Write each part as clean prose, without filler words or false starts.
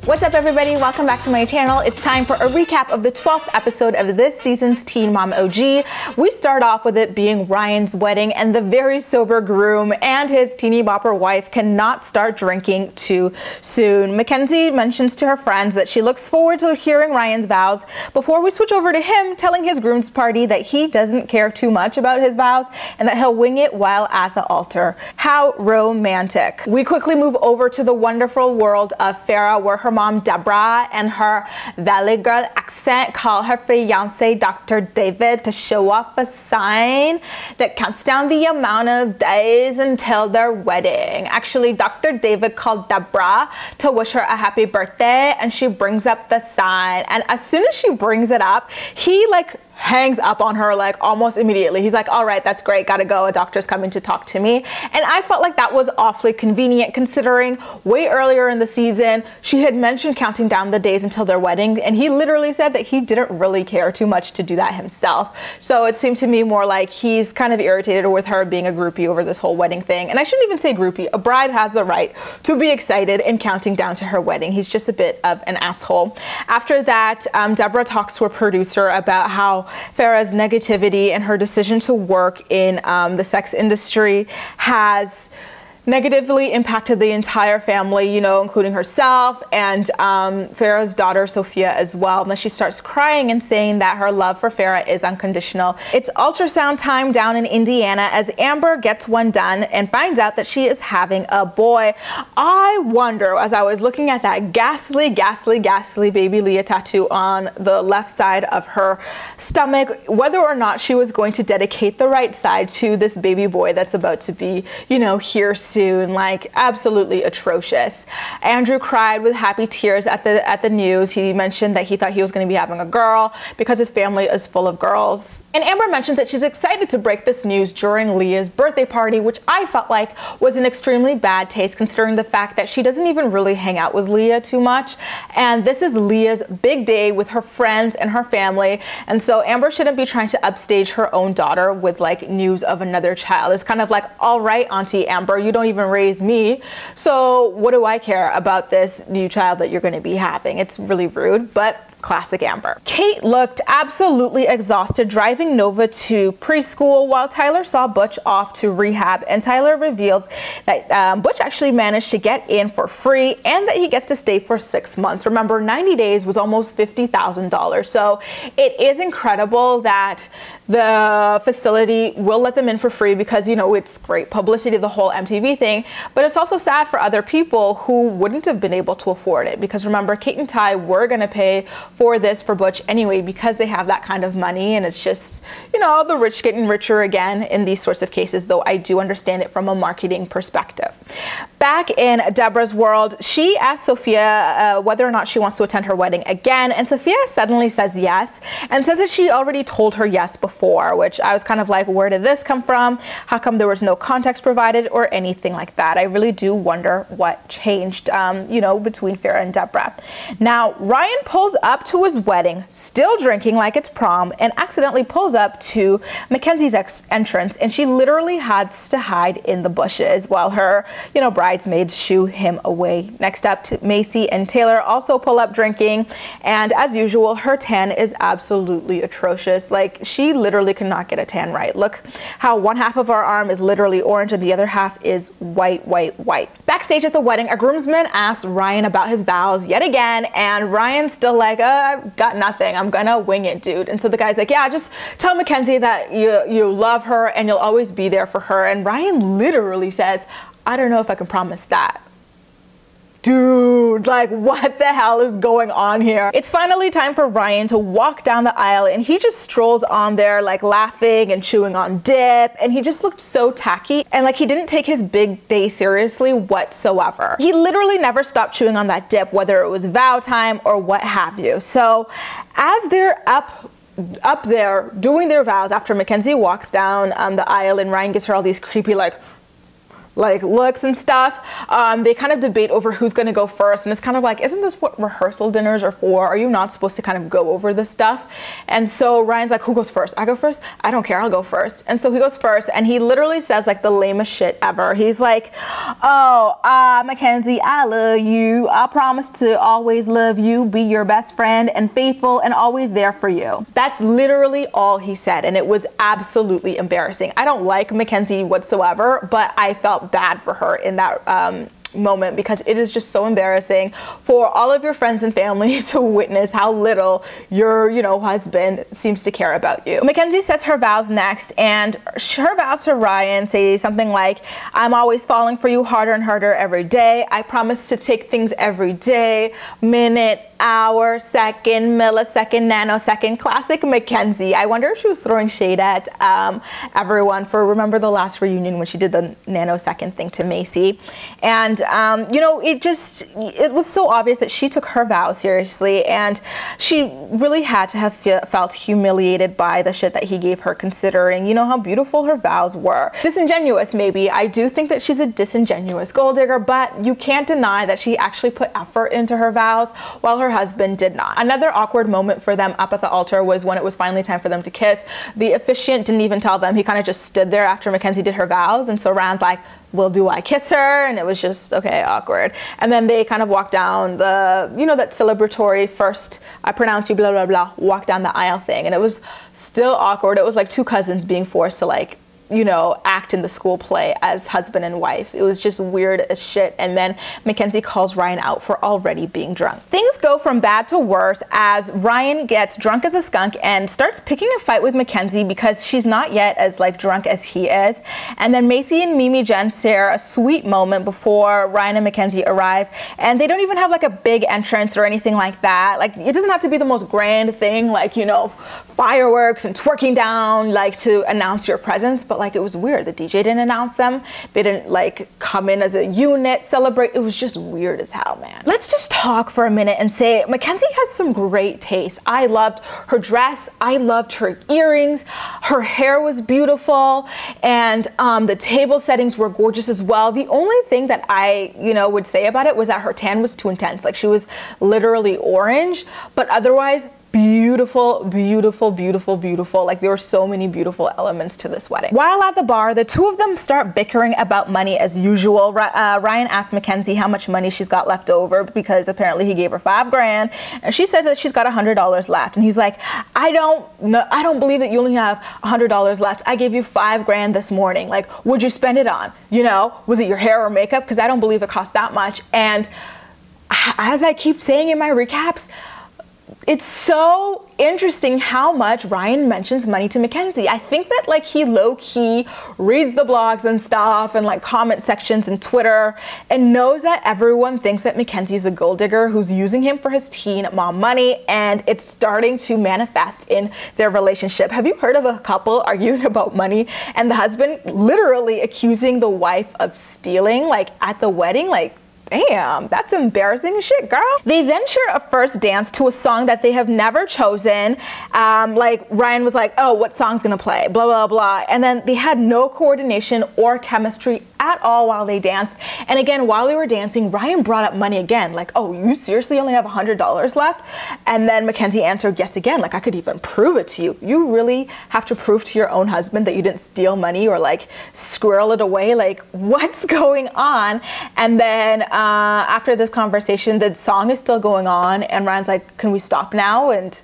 What's up everybody, welcome back to my channel. It's time for a recap of the 12th episode of this season's Teen Mom OG. We start off with it being Ryan's wedding, and the very sober groom and his teeny bopper wife cannot start drinking too soon. Mackenzie mentions to her friends that she looks forward to hearing Ryan's vows before we switch over to him telling his groom's party that he doesn't care too much about his vows and that he'll wing it while at the altar. How romantic. We quickly move over to the wonderful world of Farrah, where her mom Deborah and her Valley Girl accent call her fiance Dr. David to show off a sign that counts down the amount of days until their wedding. Actually, Dr. David called Deborah to wish her a happy birthday, and she brings up the sign, and as soon as she brings it up, he hangs up on her almost immediately. He's like, all right, that's great, gotta go, a doctor's coming to talk to me. And I felt like that was awfully convenient, considering way earlier in the season she had mentioned counting down the days until their wedding, and he literally said that he didn't really care too much to do that himself. So it seemed to me more like he's kind of irritated with her being a groupie over this whole wedding thing. And I shouldn't even say groupie. A bride has the right to be excited in counting down to her wedding. He's just a bit of an asshole. After that, Deborah talks to a producer about how Farrah's negativity and her decision to work in the sex industry has negatively impacted the entire family, including herself and Farrah's daughter Sophia as well. And then she starts crying and saying that her love for Farrah is unconditional. It's ultrasound time down in Indiana as Amber gets one done and finds out that she is having a boy. I wonder, as I was looking at that ghastly baby Leah tattoo on the left side of her stomach, whether or not she was going to dedicate the right side to this baby boy that's about to be, here soon. Absolutely atrocious. Andrew cried with happy tears at the news. He mentioned that he thought he was going to be having a girl because his family is full of girls. And Amber mentions that she's excited to break this news during Leah's birthday party, which I felt like was an extremely bad taste, considering the fact that she doesn't even really hang out with Leah too much. And this is Leah's big day with her friends and her family. And so Amber shouldn't be trying to upstage her own daughter with news of another child. It's kind of like, all right, Auntie Amber, you don't even raise me, so what do I care about this new child that you're going to be having? It's really rude, but classic Amber. Kate looked absolutely exhausted driving Nova to preschool while Tyler saw Butch off to rehab, and Tyler reveals that Butch actually managed to get in for free and that he gets to stay for 6 months. Remember, 90 days was almost $50,000. So it is incredible that the facility will let them in for free because, it's great publicity, the whole MTV thing, but it's also sad for other people who wouldn't have been able to afford it, because remember, Kate and Ty were going to pay for this for Butch anyway because they have that kind of money, and it's just, the rich getting richer again in these sorts of cases, though I do understand it from a marketing perspective. Back in Deborah's world, she asked Sophia whether or not she wants to attend her wedding again, and Sophia suddenly says yes, and says that she already told her yes before, which I was kind of like, where did this come from? How come there was no context provided or anything like that? I really do wonder what changed, between Farrah and Deborah. Now, Ryan pulls up to his wedding, still drinking like it's prom, and accidentally pulls up to Mackenzie's entrance, and she literally has to hide in the bushes while her, bridesmaids shoo him away. Next up, Macy and Taylor also pull up drinking, and as usual, her tan is absolutely atrocious. She literally cannot get a tan right. Look how one half of her arm is literally orange and the other half is white. Backstage at the wedding, a groomsman asks Ryan about his vows yet again, and Ryan's still like, I've got nothing, I'm gonna wing it, dude. And so the guy's like, yeah, just tell Mackenzie that you love her and you'll always be there for her. And Ryan literally says, I don't know if I can promise that. Dude, what the hell is going on here? It's finally time for Ryan to walk down the aisle, and he just strolls on there laughing and chewing on dip, and he just looked so tacky and he didn't take his big day seriously whatsoever. He literally never stopped chewing on that dip, whether it was vow time or what have you. So as they're up there doing their vows, after Mackenzie walks down the aisle and Ryan gives her all these creepy like looks and stuff. They kind of debate over who's going to go first, and it's kind of like, isn't this what rehearsal dinners are for? Are you not supposed to kind of go over this stuff? And so Ryan's like, who goes first? I go first? I don't care, I'll go first. And so he goes first, and he literally says like the lamest shit ever. He's like, oh, Mackenzie, I love you. I promise to always love you, be your best friend and faithful and always there for you. That's literally all he said, and it was absolutely embarrassing. I don't like Mackenzie whatsoever, but I felt bad for her in that moment, because it is just so embarrassing for all of your friends and family to witness how little your, husband seems to care about you. Mackenzie says her vows next, and her vows to Ryan say something like, I'm always falling for you harder and harder every day. I promise to take things every day, minute, hour, second, millisecond, nanosecond. Classic Mackenzie. I wonder if she was throwing shade at everyone for, remember the last reunion when she did the nanosecond thing to Macy? And it was so obvious that she took her vows seriously, and she really had to have felt humiliated by the shit that he gave her, considering, how beautiful her vows were. Disingenuous, maybe. I do think that she's a disingenuous gold digger, but you can't deny that she actually put effort into her vows while her husband did not. Another awkward moment for them up at the altar was when it was finally time for them to kiss. The officiant didn't even tell them. He kind of just stood there after Mackenzie did her vows, and so Ryan's like, well, do I kiss her? And it was just, okay, awkward. And then they kind of walked down the, that celebratory first, I pronounce you, blah, blah, blah, walk down the aisle thing. And it was still awkward. It was like two cousins being forced to like, act in the school play as husband and wife. It was just weird as shit. And then Mackenzie calls Ryan out for already being drunk. Things go from bad to worse as Ryan gets drunk as a skunk and starts picking a fight with Mackenzie because she's not yet as like drunk as he is. And then Macy and Mimi Jen share a sweet moment before Ryan and Mackenzie arrive, and they don't even have like a big entrance or anything like that. Like, it doesn't have to be the most grand thing, like, fireworks and twerking down, like, to announce your presence, but like, it was weird. The DJ didn't announce them. They didn't like come in as a unit, celebrate. It was just weird as hell, man. Let's just talk for a minute and say Mackenzie has some great taste. I loved her dress. I loved her earrings. Her hair was beautiful, and the table settings were gorgeous as well. The only thing that I, would say about it was that her tan was too intense. Like, she was literally orange, but otherwise beautiful, beautiful, beautiful, beautiful. Like, there were so many beautiful elements to this wedding. While at the bar, the two of them start bickering about money as usual. Ryan asks Mackenzie how much money she's got left over, because apparently he gave her $5 grand, and she says that she's got $100 left. And he's like, I don't believe that you only have $100 left. I gave you $5 grand this morning. Like, what'd you spend it on? Was it your hair or makeup? Because I don't believe it cost that much. And as I keep saying in my recaps, it's so interesting how much Ryan mentions money to Mackenzie. I think that like he low-key reads the blogs and stuff and like comment sections and Twitter, and knows that everyone thinks that Mackenzie's a gold digger who's using him for his teen mom money, and it's starting to manifest in their relationship. Have you heard of a couple arguing about money and the husband literally accusing the wife of stealing, like at the wedding? Like, damn, that's embarrassing as shit, girl. They then share a first dance to a song that they have never chosen. Like, Ryan was like, oh, what song's gonna play? Blah, blah, blah. And then they had no coordination or chemistry at all while they danced. And again, while they were dancing, Ryan brought up money again. Like, oh, you seriously only have $100 left? And then Mackenzie answered yes again. Like, I could even prove it to you. You really have to prove to your own husband that you didn't steal money or like squirrel it away? Like, what's going on? And then after this conversation, the song is still going on, and Ryan's like, can we stop now? And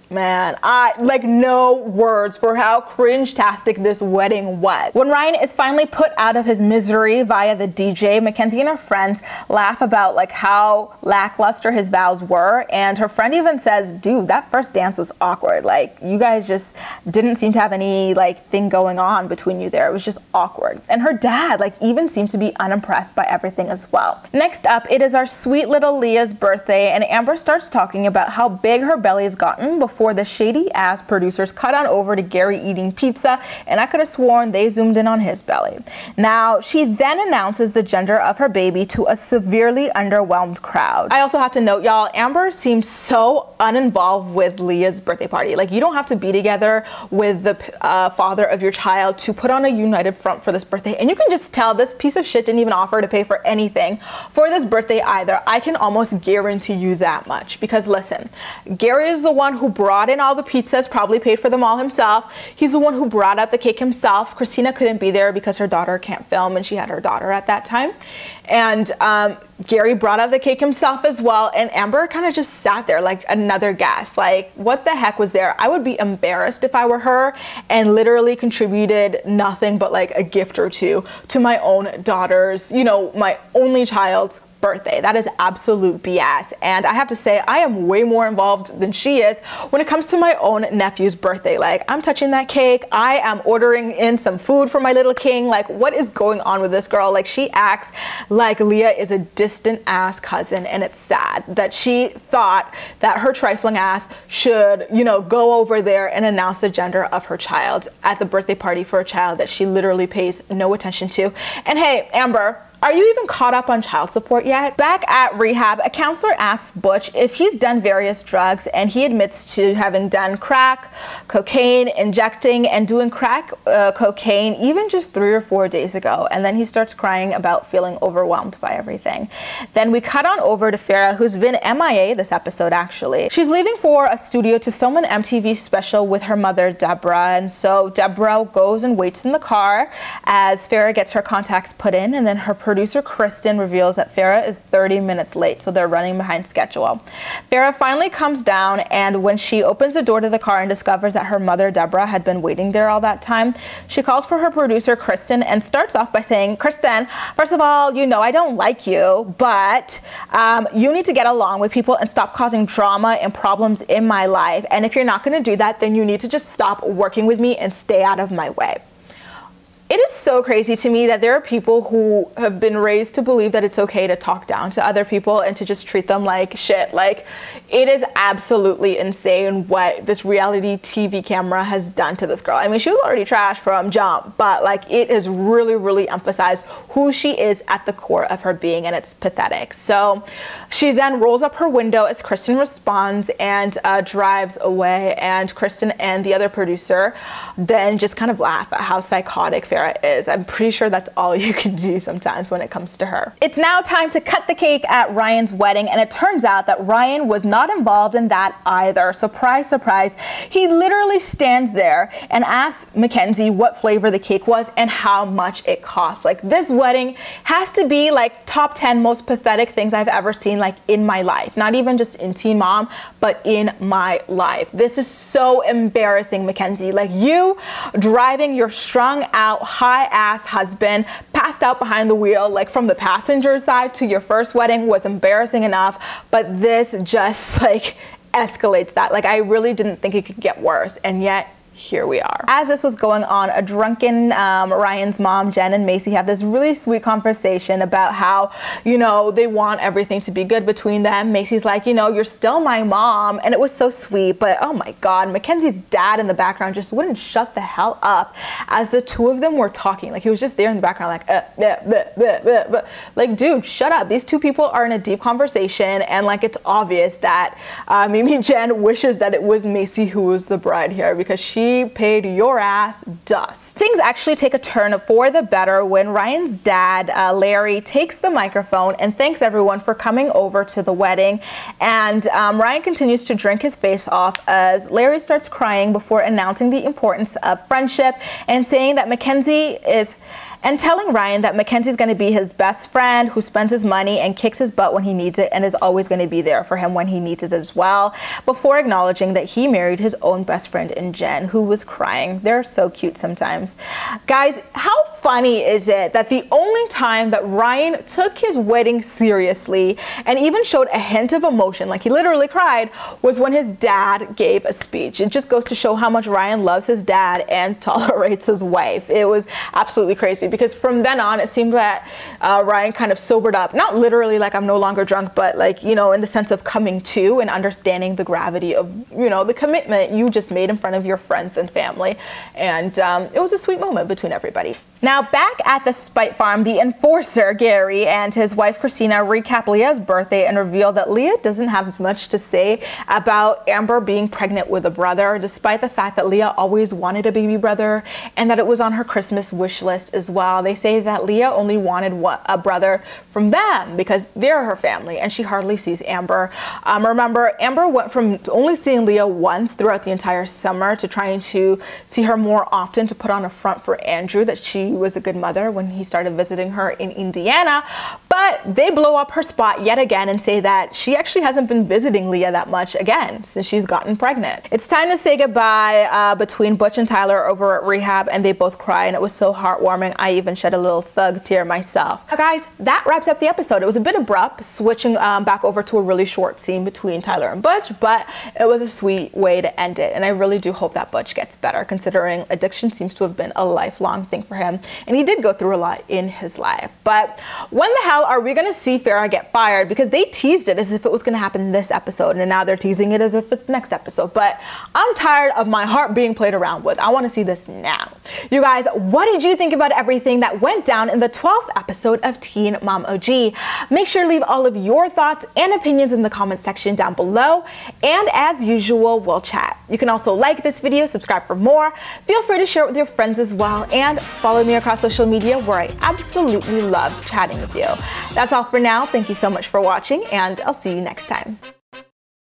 man, I like no words for how cringe-tastic this wedding was. When Ryan is finally put out of his misery via the DJ, Mackenzie and her friends laugh about like how lackluster his vows were, and her friend even says, dude, that first dance was awkward. Like, you guys just didn't seem to have any like thing going on between you there. It was just awkward. And her dad like even seems to be unimpressed by everything as well. Next up, it is our sweet little Leah's birthday, and Amber starts talking about how big her belly has gotten before before the shady-ass producers cut on over to Gary eating pizza, and I could have sworn they zoomed in on his belly. Now, she then announces the gender of her baby to a severely underwhelmed crowd. I also have to note, y'all, Amber seems so uninvolved with Leah's birthday party. Like, you don't have to be together with the father of your child to put on a united front for this birthday, and you can just tell this piece of shit didn't even offer to pay for anything for this birthday either. I can almost guarantee you that much, because listen, Gary is the one who brought in all the pizzas, probably paid for them all himself. He's the one who brought out the cake himself. Christina couldn't be there because her daughter can't film, and she had her daughter at that time. And Gary brought out the cake himself as well, and Amber kind of just sat there like another guest. Like, what the heck was there? I would be embarrassed if I were her and literally contributed nothing but like a gift or two to my own daughter's, you know, my only child's birthday. That is absolute BS. And I have to say, I am way more involved than she is when it comes to my own nephew's birthday. Like, I'm touching that cake. I am ordering in some food for my little king. Like, what is going on with this girl? Like, she acts like Leah is a distant ass cousin, and it's sad that she thought that her trifling ass should, you know, go over there and announce the gender of her child at the birthday party for a child that she literally pays no attention to. And hey, Amber, are you even caught up on child support yet? Back at rehab, a counselor asks Butch if he's done various drugs, and he admits to having done crack, cocaine, injecting, and doing crack cocaine even just 3 or 4 days ago. And then he starts crying about feeling overwhelmed by everything. Then we cut on over to Farrah, who's been MIA this episode actually. She's leaving for a studio to film an MTV special with her mother, Deborah. And so Deborah goes and waits in the car as Farrah gets her contacts put in, and then her producer Kristen reveals that Farrah is 30 minutes late, so they're running behind schedule. Farrah finally comes down, and when she opens the door to the car and discovers that her mother Deborah had been waiting there all that time, she calls for her producer Kristen and starts off by saying, "Kristen, first of all, you know I don't like you, but you need to get along with people and stop causing drama and problems in my life. And if you're not going to do that, then you need to just stop working with me and stay out of my way." It is so crazy to me that there are people who have been raised to believe that it's okay to talk down to other people and to just treat them like shit. Like, it is absolutely insane what this reality TV camera has done to this girl. I mean, she was already trash from jump, but like, it has really, really emphasized who she is at the core of her being, and it's pathetic. So she then rolls up her window as Kristen responds and drives away, and Kristen and the other producer then just kind of laugh at how psychotic Farrah is. I'm pretty sure that's all you can do sometimes when it comes to her. It's now time to cut the cake at Ryan's wedding, and it turns out that Ryan was not involved in that either. Surprise, surprise. He literally stands there and asks Mackenzie what flavor the cake was and how much it cost. Like, this wedding has to be like top 10 most pathetic things I've ever seen, like, in my life. Not even just in Teen Mom, but in my life. This is so embarrassing, Mackenzie. Like, you driving your strung out high-ass husband passed out behind the wheel, like from the passenger side to your first wedding, was embarrassing enough, but this just like escalates that. Like, I really didn't think it could get worse, and yet here we are. As this was going on, a drunken Ryan's mom, Jen, and Macy have this really sweet conversation about how, you know, they want everything to be good between them. Macy's like, you know, you're still my mom, and it was so sweet, but oh my God, Mackenzie's dad in the background just wouldn't shut the hell up as the two of them were talking. Like, he was just there in the background like, like, dude, shut up. These two people are in a deep conversation, and like, it's obvious that maybe Jen wishes that it was Macy who was the bride here, because she paid your ass dust. Things actually take a turn for the better when Ryan's dad, Larry, takes the microphone and thanks everyone for coming over to the wedding. And Ryan continues to drink his face off as Larry starts crying before announcing the importance of friendship and saying that Mackenzie is... and telling Ryan that Mackenzie's going to be his best friend who spends his money and kicks his butt when he needs it and is always going to be there for him when he needs it as well, before acknowledging that he married his own best friend in Jen, who was crying. They're so cute sometimes. Guys, how funny is it that the only time that Ryan took his wedding seriously and even showed a hint of emotion, like he literally cried, was when his dad gave a speech. It just goes to show how much Ryan loves his dad and tolerates his wife. It was absolutely crazy, because from then on, it seemed that Ryan kind of sobered up, not literally like I'm no longer drunk, but like, you know, in the sense of coming to and understanding the gravity of, you know, the commitment you just made in front of your friends and family. And it was a sweet moment between everybody. Now, back at the Spite Farm, the enforcer, Gary, and his wife, Christina, recap Leah's birthday and reveal that Leah doesn't have as much to say about Amber being pregnant with a brother, despite the fact that Leah always wanted a baby brother and that it was on her Christmas wish list as well. They say that Leah only wanted a brother from them because they're her family and she hardly sees Amber. Remember, Amber went from only seeing Leah once throughout the entire summer to trying to see her more often to put on a front for Andrew that she was a good mother when he started visiting her in Indiana, but they blow up her spot yet again and say that she actually hasn't been visiting Leah that much again since she's gotten pregnant. It's time to say goodbye between Butch and Tyler over at rehab, and they both cry, and it was so heartwarming. I even shed a little thug tear myself. Now guys, that wraps up the episode. It was a bit abrupt switching back over to a really short scene between Tyler and Butch, but it was a sweet way to end it, and I really do hope that Butch gets better considering addiction seems to have been a lifelong thing for him. And he did go through a lot in his life. But when the hell are we going to see Farrah get fired? Because they teased it as if it was going to happen this episode, and now they're teasing it as if it's next episode. But I'm tired of my heart being played around with. I want to see this now. You guys, what did you think about everything that went down in the 12th episode of Teen Mom OG? Make sure to leave all of your thoughts and opinions in the comment section down below. And as usual, we'll chat. You can also like this video, subscribe for more. Feel free to share it with your friends as well, and follow me across social media where I absolutely love chatting with you. That's all for now. Thank you so much for watching, and I'll see you next time.